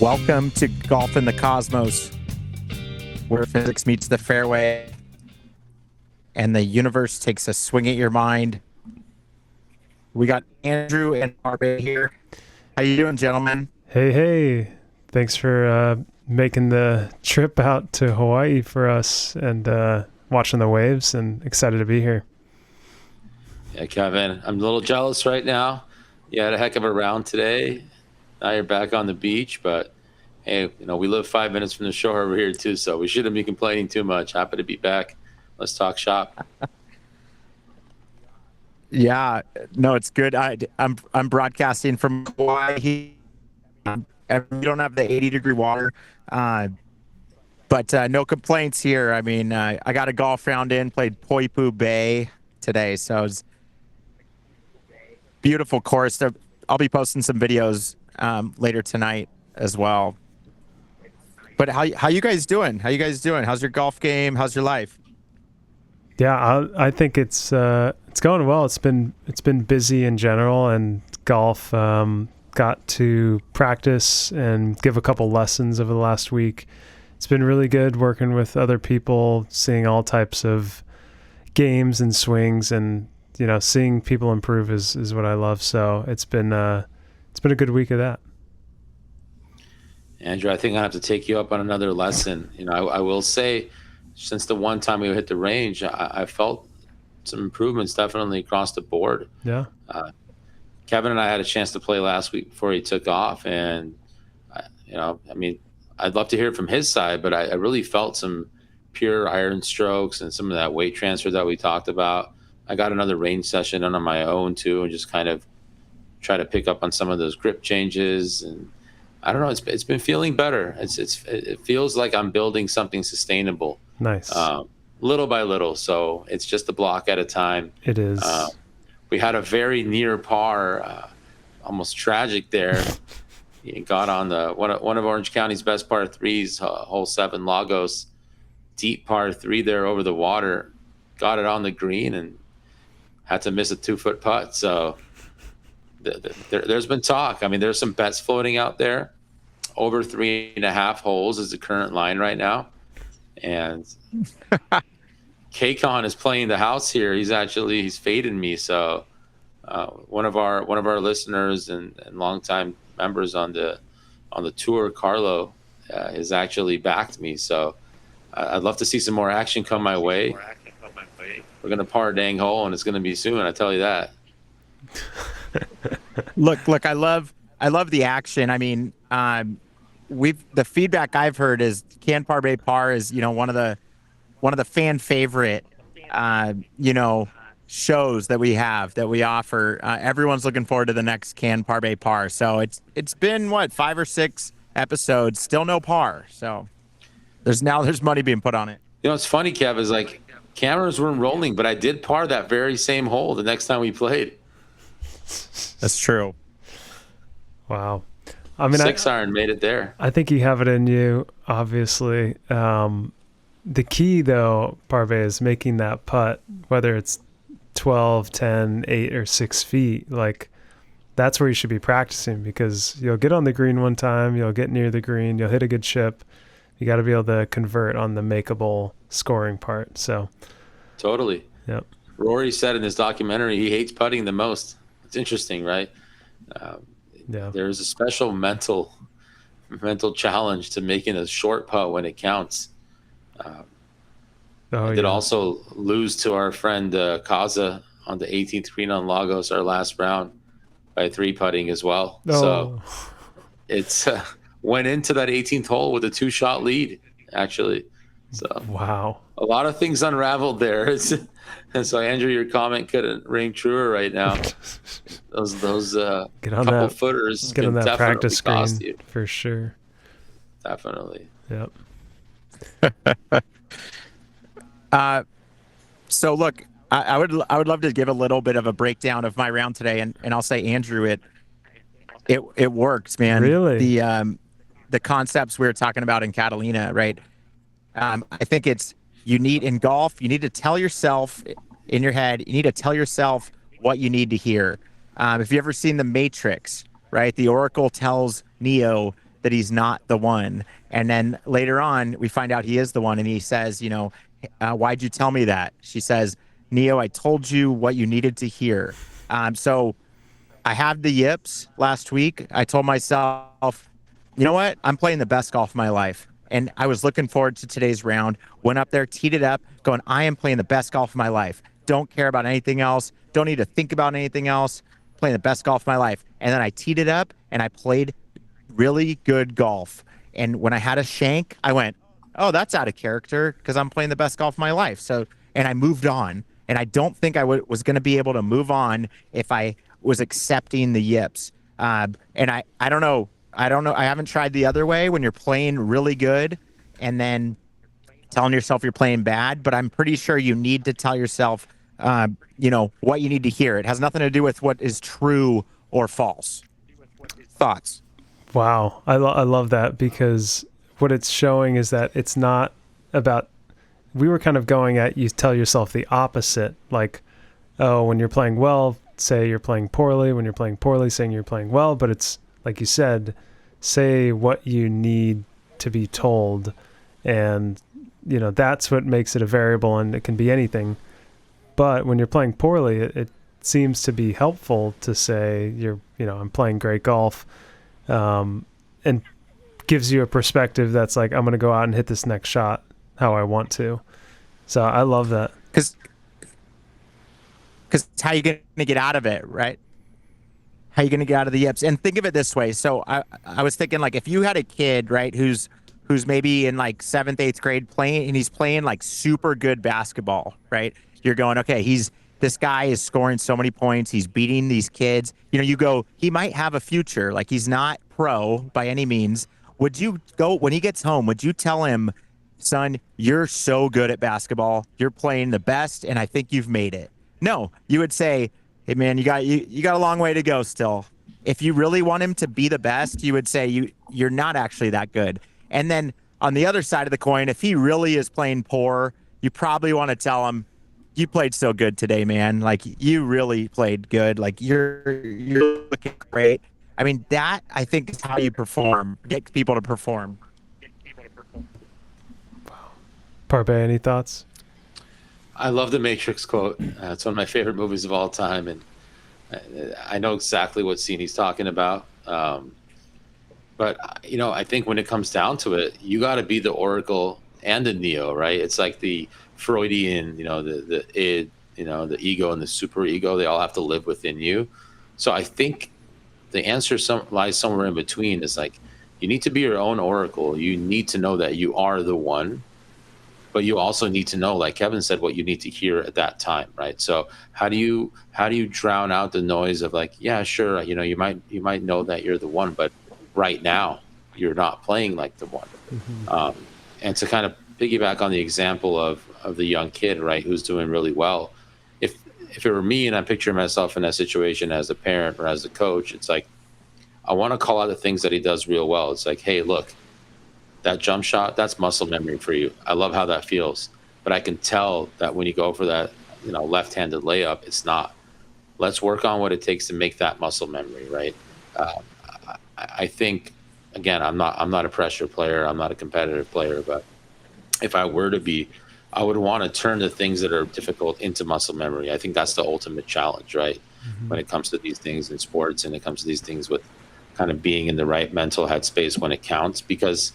Welcome to Golf in the Cosmos, where physics meets the fairway and the universe takes a swing at your mind. We got Andrew and Parbeh here. How you doing, gentlemen? Hey. Thanks for making the trip out to Hawaii for us and watching the waves, and excited to be here. Yeah, Kevin, I'm a little jealous right now. You had a heck of a round today. Now you're back on the beach, but hey, we live 5 minutes from the shore over here too, so we shouldn't be complaining too much. Happy to be back. Let's talk shop. Yeah, no, it's good. I'm broadcasting from Kauaʻi. We don't have the 80-degree water, but no complaints here. I mean, I got a golf round in, played Parbeh Bay today, so it was beautiful course. I'll be posting some videos later tonight as well. But how you guys doing? How's your golf game? How's your life? Yeah, I think it's going well. It's been busy in general, and golf got to practice and give a couple lessons over the last week. It's been really good working with other people, seeing all types of games and swings, and seeing people improve is what I love. So it's been a good week of that. Andrew, I think I have to take you up on another lesson. I will say, since the one time we hit the range, I felt some improvements definitely across the board. Yeah. Kevin and I had a chance to play last week before he took off, and I'd love to hear it from his side, but I really felt some pure iron strokes and some of that weight transfer that we talked about. I got another range session on my own too, and just kind of try to pick up on some of those grip changes, and I don't know. It's been feeling better. It feels like I'm building something sustainable. Nice. Little by little. So it's just a block at a time. It is. We had a very near par, almost tragic there. He got on one of Orange County's best par threes, hole 7 Lagos, deep par 3 there over the water. Got it on the green and had to miss a 2-foot putt. So there's been talk. I mean, there's some bets floating out there. Over 3.5 holes is the current line right now. And K-Con is playing the house here. He's fading me. So one of our listeners and longtime members on the tour, Carlo, has actually backed me. So I'd love to see some more action come my way. We're gonna par a dang hole, and it's gonna be soon. I tell you that. Look, I love the action. I mean, the feedback I've heard is Parbeh Par is one of the fan favorite shows that we offer. Everyone's looking forward to the next Parbeh Par. So it's been 5 or 6 episodes, still no par. So there's money being put on it. It's funny, Kev, is like cameras weren't rolling, but I did par that very same hole the next time we played. That's true. Wow. I mean, 6-iron made it there. I think you have it in you, obviously. The key, though, Parbeh, is making that putt, whether it's 12, 10, 8, or 6 feet. Like, that's where you should be practicing, because you'll get on the green one time, you'll get near the green, you'll hit a good chip. You got to be able to convert on the makeable scoring part. So, totally. Yep. Rory said in his documentary he hates putting the most. It's interesting, right? Yeah. There's a special mental challenge to making a short putt when it counts. I did also lose to our friend Kaza on the 18th green on Lagos, our last round, by 3 putting as well. Oh. So it's went into that 18th hole with a 2-shot lead, actually. So wow, a lot of things unraveled there. And so, Andrew, your comment couldn't ring truer right now. Those couple footers get on that practice screen you. For sure. Definitely. Yep. So look, I would love to give a little bit of a breakdown of my round today, and I'll say, Andrew, it worked, man. Really? The concepts we were talking about in Catalina, right? I think you need to tell yourself in your head, you need to tell yourself what you need to hear. If you've ever seen The Matrix, right? The Oracle tells Neo that he's not the one. And then later on, we find out he is the one, and he says, why'd you tell me that? She says, Neo, I told you what you needed to hear. So I had the yips last week. I told myself, you know what? I'm playing the best golf of my life. And I was looking forward to today's round. Went up there, teed it up, going, I am playing the best golf of my life. Don't care about anything else. Don't need to think about anything else. Playing the best golf of my life. And then I teed it up and I played really good golf. And when I had a shank, I went, oh, that's out of character because I'm playing the best golf of my life. So, and I moved on. And I don't think I was going to be able to move on if I was accepting the yips. And I don't know. I haven't tried the other way when you're playing really good and then telling yourself you're playing bad. But I'm pretty sure you need to tell yourself, what you need to hear. It has nothing to do with what is true or false. Thoughts? Wow. I love that, because what it's showing is that it's not about, we were kind of going at, you tell yourself the opposite. Like, oh, when you're playing well, say you're playing poorly. When you're playing poorly, saying you're playing well. But it's, like you said, say what you need to be told. And, that's what makes it a variable, and it can be anything. But when you're playing poorly, it seems to be helpful to say I'm playing great golf, and gives you a perspective that's like, I'm going to go out and hit this next shot how I want to. So I love that. Because it's how you're going to get out of it, right? How you going to get out of the yips? And think of it this way. So I was thinking, like, if you had a kid, right, who's maybe in like 7th, 8th grade playing, and he's playing like super good basketball, right? You're going, okay, this guy is scoring so many points. He's beating these kids. You go, he might have a future. Like, he's not pro by any means. Would you go, when he gets home, would you tell him, son, you're so good at basketball. You're playing the best, and I think you've made it? No, you would say, hey man, you got a long way to go still. If you really want him to be the best, you would say you're not actually that good. And then on the other side of the coin, if he really is playing poor, you probably want to tell him, you played so good today, man. Like, you really played good. Like, you're looking great. I mean, that, I think, is how you perform. Get people to perform. Parbeh, any thoughts? I love the Matrix quote. It's one of my favorite movies of all time, and I know exactly what scene he's talking about. But I think when it comes down to it, you got to be the Oracle and the Neo, right? It's like the Freudian, the id, the ego and the super ego. They all have to live within you. So I think the answer lies somewhere in between. Is like, you need to be your own Oracle. You need to know that you are the one. But you also need to know, like Kevin said, what you need to hear at that time, right? So how do you drown out the noise of, like, yeah, sure, you might know that you're the one, but right now you're not playing like the one. Mm-hmm. And to kind of piggyback on the example of the young kid, right, who's doing really well. If it were me and I picture myself in that situation as a parent or as a coach, it's like, I want to call out the things that he does real well. It's like, hey, look, that jump shot, that's muscle memory for you. I love how that feels. But I can tell that when you go for that, left-handed layup, it's not. Let's work on what it takes to make that muscle memory, right? I think, again, I'm not a pressure player. I'm not a competitive player. But if I were to be, I would want to turn the things that are difficult into muscle memory. I think that's the ultimate challenge, right? Mm-hmm. When it comes to these things in sports, and it comes to these things with kind of being in the right mental headspace when it counts. Because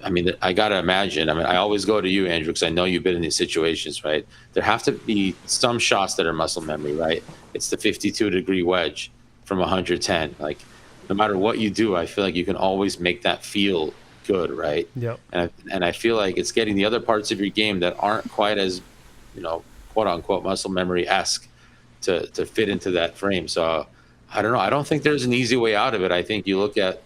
I got to imagine, I always go to you, Andrew, because I know you've been in these situations, right? There have to be some shots that are muscle memory, right? It's the 52-degree wedge from 110. Like, no matter what you do, I feel like you can always make that feel good, right? Yep. And I feel like it's getting the other parts of your game that aren't quite as, quote unquote muscle memory-esque to fit into that frame. So I don't know. I don't think there's an easy way out of it. I think you look at,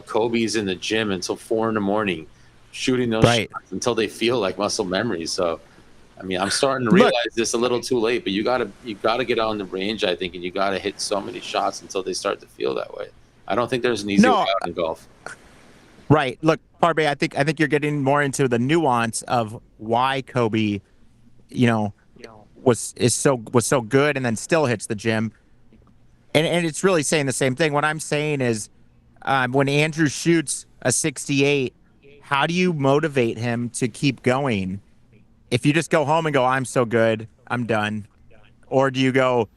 Kobe's in the gym until 4 a.m, shooting those shots until they feel like muscle memory. So, I'm starting to realize this a little too late, but you gotta get on the range, I think, and you gotta hit so many shots until they start to feel that way. I don't think there's an easy way out in golf. Right. Look, Parbeh, I think you're getting more into the nuance of why Kobe, was so good and then still hits the gym. And it's really saying the same thing. What I'm saying is, When Andrew shoots a 68, how do you motivate him to keep going? If you just go home and go, I'm so good, I'm done. Or do you go,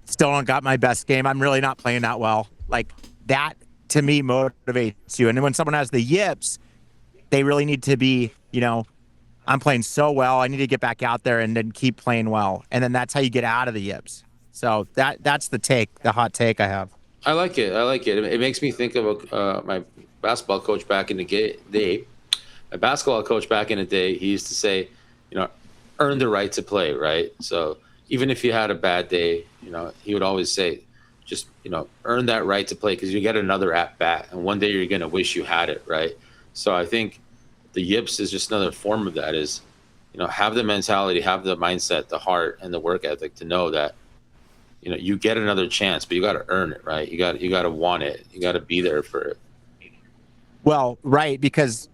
still don't got my best game, I'm really not playing that well. Like that to me motivates you. And then when someone has the yips, they really need to be, I'm playing so well, I need to get back out there and then keep playing well. And then that's how you get out of the yips. So that's the hot take I have. I like it. It makes me think of my basketball coach back in the day. My basketball coach back in the day, he used to say, earn the right to play, right? So even if you had a bad day, he would always say, just, earn that right to play because you get another at bat. And one day you're going to wish you had it, right? So I think the yips is just another form of that is, have the mentality, have the mindset, the heart, and the work ethic to know that, you get another chance, but you got to earn it, right? You got to want it. You got to be there for it. Well, right, because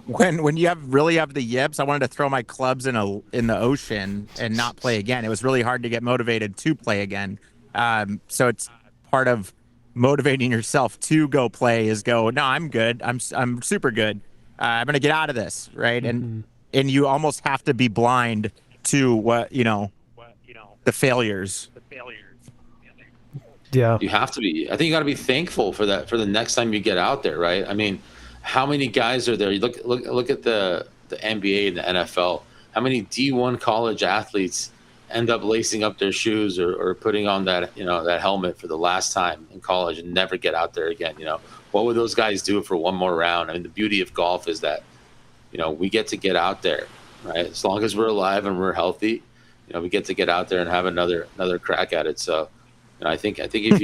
when you really have the yips, I wanted to throw my clubs in the ocean and not play again. It was really hard to get motivated to play again. So it's part of motivating yourself to go play is go, no, I'm good. I'm super good. I'm gonna get out of this, right? Mm-hmm. And you almost have to be blind to what the failures. Yeah, you have to be. I think you got to be thankful for that for the next time you get out there, right? I mean, how many guys are there? You look at the NBA and the NFL. How many D1 college athletes end up lacing up their shoes or putting on that that helmet for the last time in college and never get out there again? What would those guys do for one more round? I mean, the beauty of golf is that we get to get out there, right? As long as we're alive and we're healthy, we get to get out there and have another crack at it. So, I think if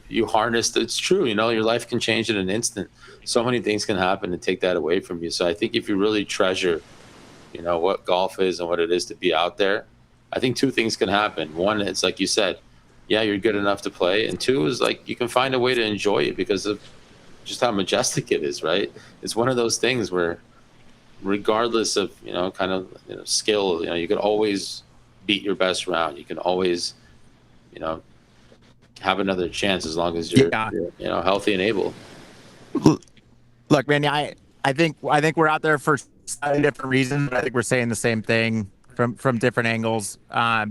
you harness, it's true. Your life can change in an instant. So many things can happen and take that away from you. So I think if you really treasure, what golf is and what it is to be out there, I think two things can happen. One, it's like you said, yeah, you're good enough to play. And two is like you can find a way to enjoy it because of just how majestic it is, right? It's one of those things where regardless of, skill, you could always beat your best round. You can always, have another chance as long as you're healthy and able. Look, man, I think we're out there for slightly different reasons, but I think we're saying the same thing from different angles. But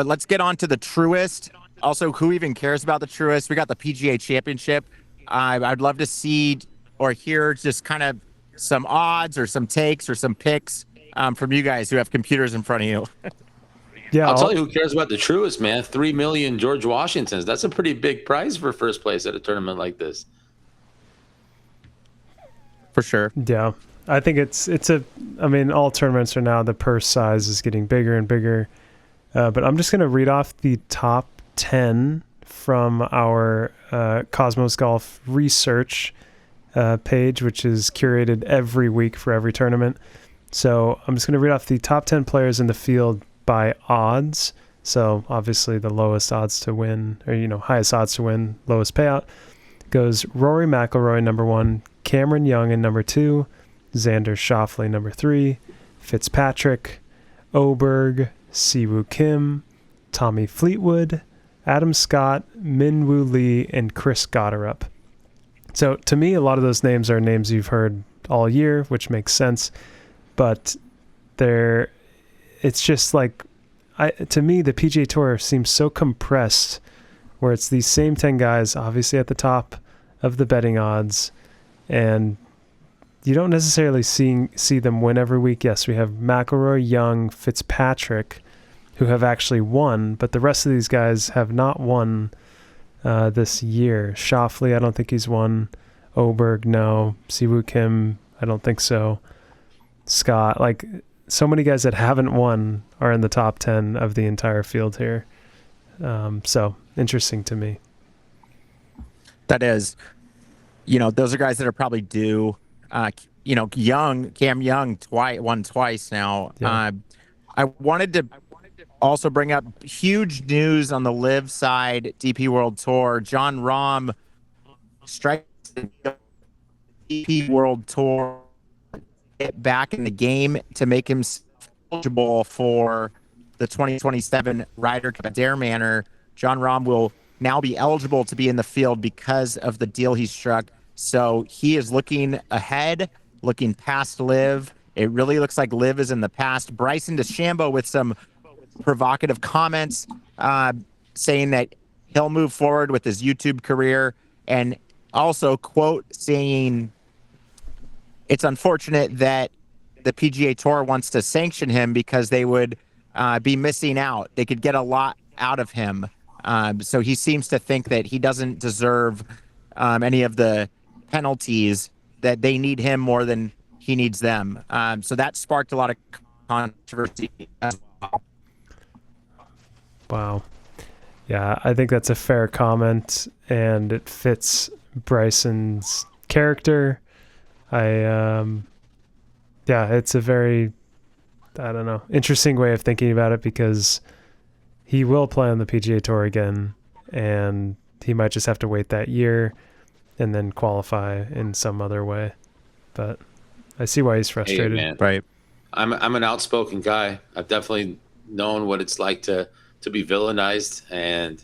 let's get on to the Truist. Also, who even cares about the Truist? We got the PGA Championship. I'd love to see or hear just kind of some odds or some takes or some picks from you guys who have computers in front of you. Yeah, I'll tell you who cares about the Truist, man. 3 million George Washingtons. That's a pretty big prize for first place at a tournament like this. For sure. Yeah. I think all tournaments are now, the purse size is getting bigger and bigger. But I'm just going to read off the top 10 from our Cosmos Golf research page, which is curated every week for every tournament. So I'm just going to read off the top 10 players in the field by odds. So obviously the lowest odds to win, or highest odds to win, lowest payout, goes Rory McIlroy number 1, Cameron Young in number 2, Xander Schauffele number 3, Fitzpatrick, Oberg, Siwoo Kim, Tommy Fleetwood, Adam Scott, Min Woo Lee, and Chris Gotterup. So to me, a lot of those names are names you've heard all year, which makes sense. But it's just like, to me, the PGA Tour seems so compressed, where it's these same 10 guys, obviously at the top of the betting odds, and you don't necessarily see them win every week. Yes, we have McIlroy, Young, Fitzpatrick, who have actually won, but the rest of these guys have not won this year. Schauffele, I don't think he's won. Oberg, no. Siwoo Kim, I don't think so. Scott, so many guys that haven't won are in the top 10 of the entire field here. So interesting to me. That is, those are guys that are probably due. Cam Young won twice now. Yeah. I wanted to also bring up huge news on the live side DP World Tour. John Rahm strikes the DP World Tour, get back in the game to make him eligible for the 2027 Ryder Cup at Dare Manor. John Rahm will now be eligible to be in the field because of the deal he struck. So he is looking ahead, looking past Liv. It really looks like Liv is in the past. Bryson DeChambeau with some provocative comments, saying that he'll move forward with his YouTube career, and also quote saying it's unfortunate that the PGA Tour wants to sanction him because they would be missing out. They could get a lot out of him. So he seems to think that he doesn't deserve any of the penalties, that they need him more than he needs them. So that sparked a lot of controversy as well. Wow. Yeah, I think that's a fair comment, and it fits Bryson's character. Yeah, it's a very, I don't know, interesting way of thinking about it, because he will play on the PGA Tour again, and he might just have to wait that year and then qualify in some other way. But I see why he's frustrated. Hey, man. Right. I'm an outspoken guy. I've definitely known what it's like to be villainized, and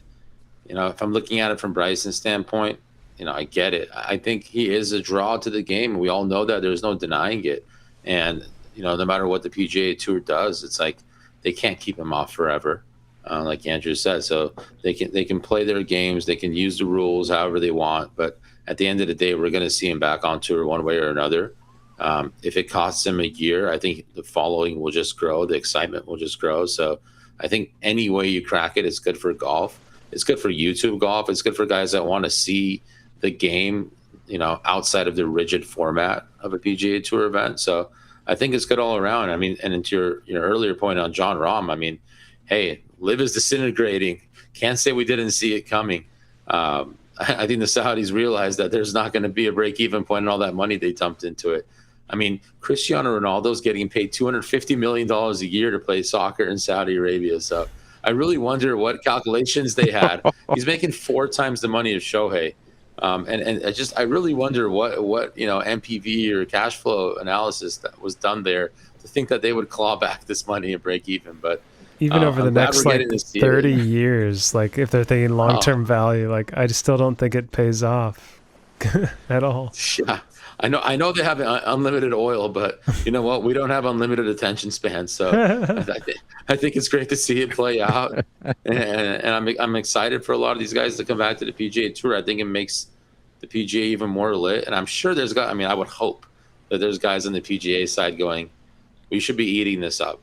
if I'm looking at it from Bryson's standpoint, I get it. I think he is a draw to the game. We all know that. There's no denying it. And no matter what the PGA Tour does, it's like they can't keep him off forever, like Andrew said. So they can play their games. They can use the rules however they want. But at the end of the day, we're going to see him back on tour one way or another. If it costs him a year, I think the following will just grow. The excitement will just grow. So I think any way you crack it is good for golf. It's good for YouTube golf. It's good for guys that want to see the game, outside of the rigid format of a PGA Tour event. So I think it's good all around. I mean, and into your earlier point on Jon Rahm, I mean, hey, Liv is disintegrating. Can't say we didn't see it coming. I think the Saudis realized that there's not going to be a break-even point in all that money they dumped into it. I mean, Cristiano Ronaldo's getting paid $250 million a year to play soccer in Saudi Arabia. So I really wonder what calculations they had. He's making 4 times the money of Shohei. And I really wonder what NPV or cash flow analysis that was done there to think that they would claw back this money and break even. But even over the next 30 years, like if they're thinking long-term value, like I just still don't think it pays off at all. Yeah, I know they have unlimited oil, but you know what? We don't have unlimited attention span. So I think it's great to see it play out, and I'm excited for a lot of these guys to come back to the PGA Tour. I think it makes the PGA even more lit, and I'm sure there's guys. I mean, I would hope that there's guys on the PGA side going, we should be eating this up.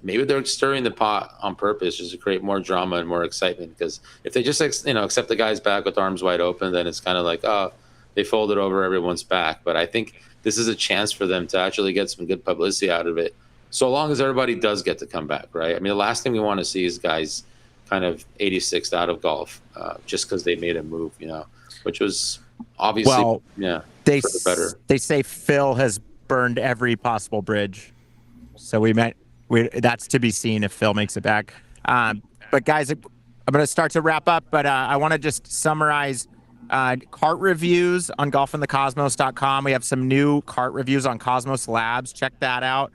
Maybe they're stirring the pot on purpose just to create more drama and more excitement. Because if they just accept the guys back with arms wide open, then it's kind of like, oh, they folded over everyone's back. But I think this is a chance for them to actually get some good publicity out of it, so long as everybody does get to come back, right? I mean, the last thing we want to see is guys kind of 86th out of golf just because they made a move, which was obviously, for the better. They say Phil has burned every possible bridge. So that's to be seen if Phil makes it back. But guys, I'm going to start to wrap up, but I want to just summarize cart reviews on golfinthecosmos.com. We have some new cart reviews on Cosmos Labs. Check that out.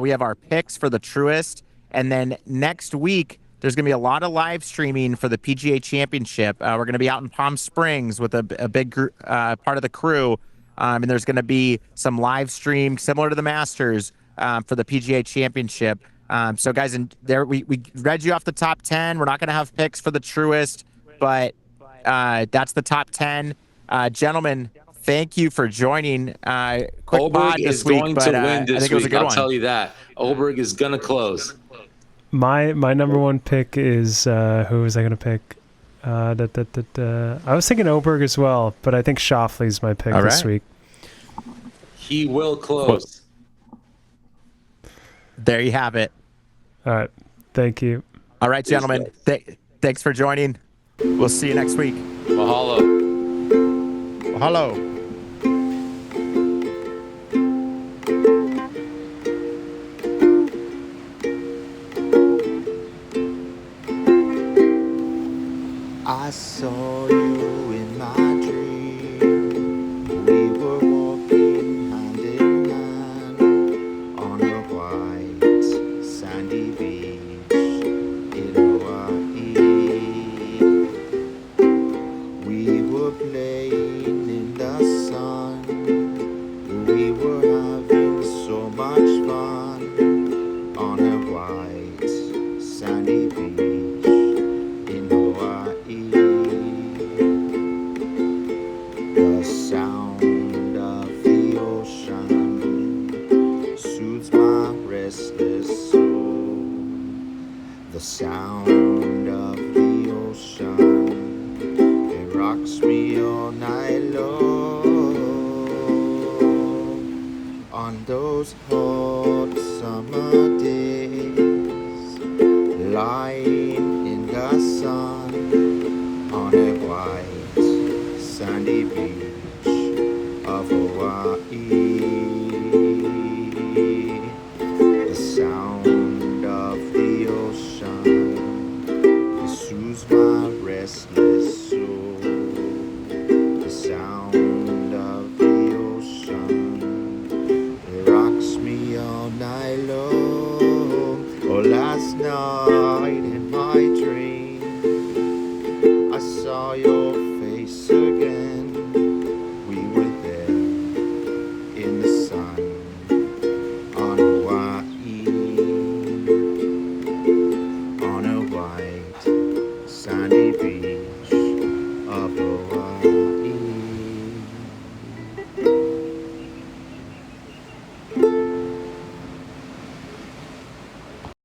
We have our picks for the Truist. And then next week, there's going to be a lot of live streaming for the PGA Championship. We're going to be out in Palm Springs with a big part of the crew. And there's going to be some live stream similar to the Masters for the PGA Championship. So guys, we read you off the top 10. We're not going to have picks for the Truist, but that's the top 10. Gentlemen, thank you for joining. Quick Oberg pod this is week, going but to win this I think it was a week. good I'll one. tell you that. Oberg is going to close. My number one pick is who was I going to pick? I was thinking Oberg as well, but I think Schauffele's my pick this week. He will close. There you have it. All right. Thank you. All right, gentlemen. Thanks for joining. We'll see you next week. Mahalo. Mahalo. I saw you in my dream. We were walking hand in hand on a white sandy beach in Kauaʻi. on those hot summer days, lying in the sun on a white sandy beach of Hawaii. The sound of the ocean soothes my restless soul. The sound of the ocean rocks me all night long. Oh, last night in my dream I saw your face again. We were there in the sun on Hawaii, on a white sandy beach of